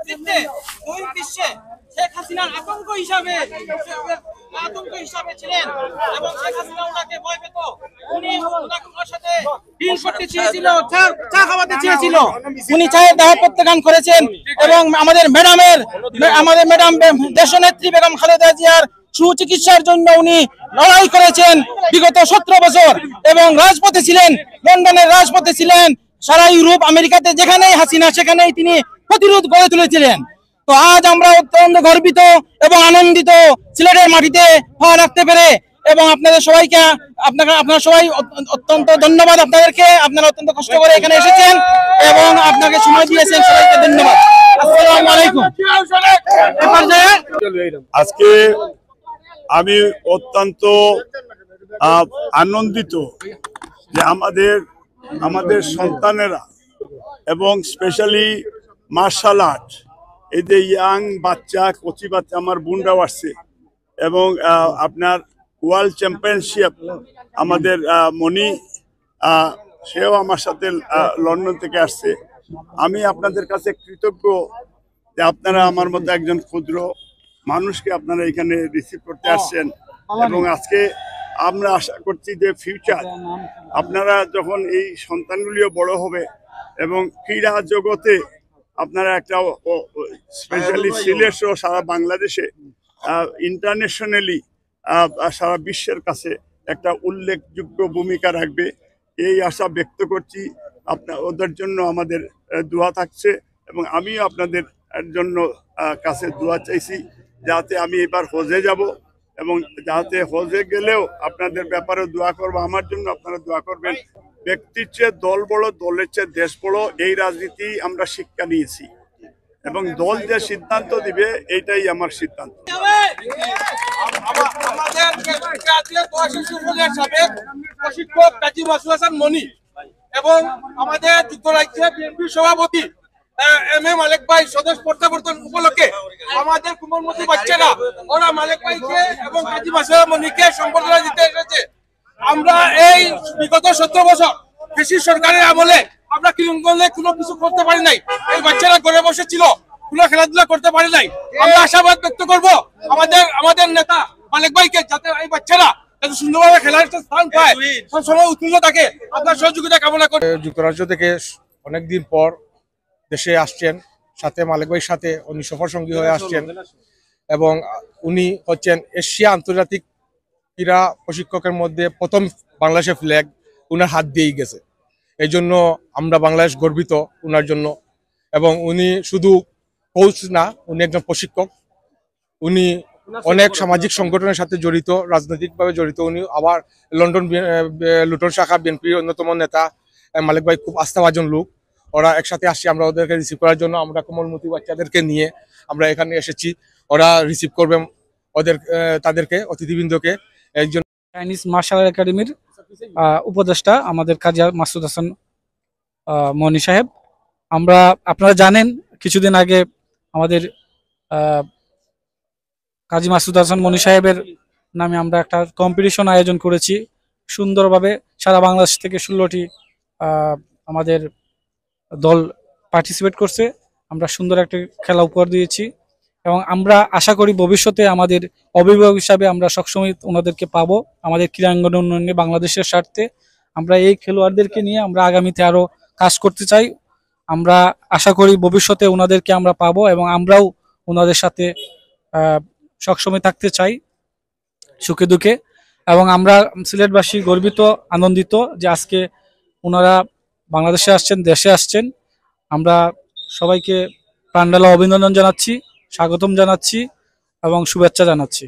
নেতৃত্বে বিশ্বে শেখ হাসিনার আতঙ্ক হিসাবে ছিলেন এবং শেখ হাসিনা ওনাকে ভয় পেত। উনি ওনার সাথে ডিল করতে চেয়েছিল, চা খাওয়াতে চেয়েছিল। উনি চায়ের দাওয়াত প্রত্যাখ্যান করেছেন এবং আমাদের ম্যাডাম দেশনেত্রী বেগম খালেদা জিয়ার সুচিকিৎসার জন্য উনি লড়াই করেছেন বিগত 17 বছর এবং রাজপথে ছিলেন, লন্ডনের রাজপথে ছিলেন। সারা ইউরোপ আমেরিকাতে যেখানেই হাসিনা সেখানেই তিনি প্রতিরোধ গড়ে তুলেছিলেন। তো আজ আমরা অত্যন্ত গর্বিত এবং আনন্দিত সিলেটের মাটিতে পা রাখতে পেরে, এবং আপনাদের সবাইকে আপনারা সবাই অত্যন্ত ধন্যবাদ আপনাদেরকে। আপনারা অত্যন্ত কষ্ট করে এখানে এসেছেন এবং আপনাকে সময় দিয়েছেন, সবাইকে ধন্যবাদ। আসসালামু আলাইকুম। আজকে আমি অত্যন্ত আনন্দিত যে আমাদের সন্তানেরা এবং স্পেশালি মার্শাল আর্ট, এই যে ইয়াং বাচ্চা, কচি বাচ্চা, আমার বোনরাও আসছে এবং আপনার ওয়ার্ল্ড চ্যাম্পিয়নশিপ আমাদের মনি সেও আমার সাথে লন্ডন থেকে আসছে। আমি আপনাদের কাছে কৃতজ্ঞ যে আপনারা আমার মতো একজন ক্ষুদ্র মানুষকে আপনারা এখানে রিসিভ করতে আসছেন এবং আজকে আমরা আশা করছি যে ফিউচার আপনারা যখন এই সন্তানগুলিও বড় হবে এবং ক্রীড়া জগতে আপনারা একটা স্পেশালি সিলেট সহ সারা বাংলাদেশে ইন্টারন্যাশনালি সারা বিশ্বের কাছে একটা উল্লেখযোগ্য ভূমিকা রাখবে, এই আশা ব্যক্ত করছি। ওদের জন্য আমাদের দোয়া থাকছে এবং আমিও আপনাদের জন্য কাছে দোয়া চাইছি যাতে আমি এবার হজে যাব এবং যাতে হজে গেলেও আপনাদের ব্যাপারে দোয়া করবো, আমার জন্য আপনারা দোয়া করবেন। ব্যক্তির চেয়ে দল বড়, দলের চেয়ে দেশ বড়, এই রাজনীতি আমরা শিক্ষা নিয়েছি এবং দল যে সিদ্ধান্ত দিবে এইটাই আমার সিদ্ধান্ত। প্রশিক্ষক কাজী মাসুদ হাসান মনি এবং আমাদের যুক্তরাজ্যের বিএনপি সভাপতি মালিক ভাই স্বদেশ প্রত্যাবর্তন উপলক্ষে আমাদের কুমলমতি বাচ্চারা ওরা মালিক ভাইকে এবং কাজী মাসুদ মনিকে সম্বর্ধনা দিতে এসেছে। আমরা এই বিগত 17 বছর কৃষি সরকারের আমলে আমরা কোনো কিছু করতে পারি নাই। এই বাচ্চারা ঘরে বসে ছিল, কোনো খেলাধুলা করতে পারি নাই। আমরা আশাবাদ ব্যক্ত করব আমাদের নেতা মালিক ভাইকে, যাতে এই বাচ্চারা সুন্দরভাবে খেলার একটা স্থান পায়, সবসময় উত্তীর্ণ থাকে। আপনার সহযোগিতা কামনা করি। যুক্তরাজ্য থেকে অনেকদিন পর দেশে আসছেন, সাথে মালিক ভাইয়ের সাথে উনি সফর সঙ্গী হয়ে আসছেন এবং উনি হচ্ছেন এশিয়া আন্তর্জাতিক ক্রীড়া প্রশিক্ষকের মধ্যে প্রথম বাংলাদেশের ফ্ল্যাগ উনার হাত দিয়েই গেছে। এই জন্য আমরা বাংলাদেশ গর্বিত উনার জন্য। এবং উনি শুধু কোচ না, উনি একজন প্রশিক্ষক। উনি অনেক সামাজিক সংগঠনের সাথে জড়িত, রাজনৈতিকভাবে জড়িত। উনি আবার লুটন শাখা বিএনপির অন্যতম নেতা। মালিক ভাই খুব আস্থাভাজন লোক। ওরা একসাথে আসছে, আমরা ওদেরকে রিসিভ করার জন্য আমরা কোমলমতি বাচ্চাদেরকে নিয়ে আমরা এখানে এসেছি। ওরা রিসিভ করবেন তাদেরকে, অতিথিবৃন্দকে। একজন চাইনিজ মার্শাল আর্ট একাডেমির উপদেষ্টা আমাদের কাজী মাসুদ হাসান মনি সাহেব। আপনারা জানেন কিছুদিন আগে আমাদের কাজী মাসুদ হাসান মনি সাহেবের নামে আমরা একটা কম্পিটিশন আয়োজন করেছি সুন্দরভাবে। সারা বাংলাদেশ থেকে 16টি আমাদের দল পার্টিসিপেট করছে। আমরা সুন্দর একটা খেলা উপহার দিয়েছি এবং আমরা আশা করি ভবিষ্যতে আমাদের অভিভাবক হিসাবে আমরা সবসময় ওনাদেরকে পাবো আমাদের ক্রীড়াঙ্গন উন্নয়নে বাংলাদেশের স্বার্থে। আমরা এই খেলোয়াড়দেরকে নিয়ে আমরা আগামীতে আরো কাজ করতে চাই। আমরা আশা করি ভবিষ্যতে ওনাদেরকে আমরা পাবো এবং আমরাও ওনাদের সাথে সবসময় থাকতে চাই সুখে দুঃখে। এবং আমরা সিলেটবাসী গর্বিত, আনন্দিত যে আজকে ওনারা বাংলাদেশে আসছেন, দেশে আসছেন। আমরা সবাইকে প্রাণঢালা অভিনন্দন জানাচ্ছি, স্বাগতম জানাচ্ছি এবং শুভেচ্ছা জানাচ্ছি।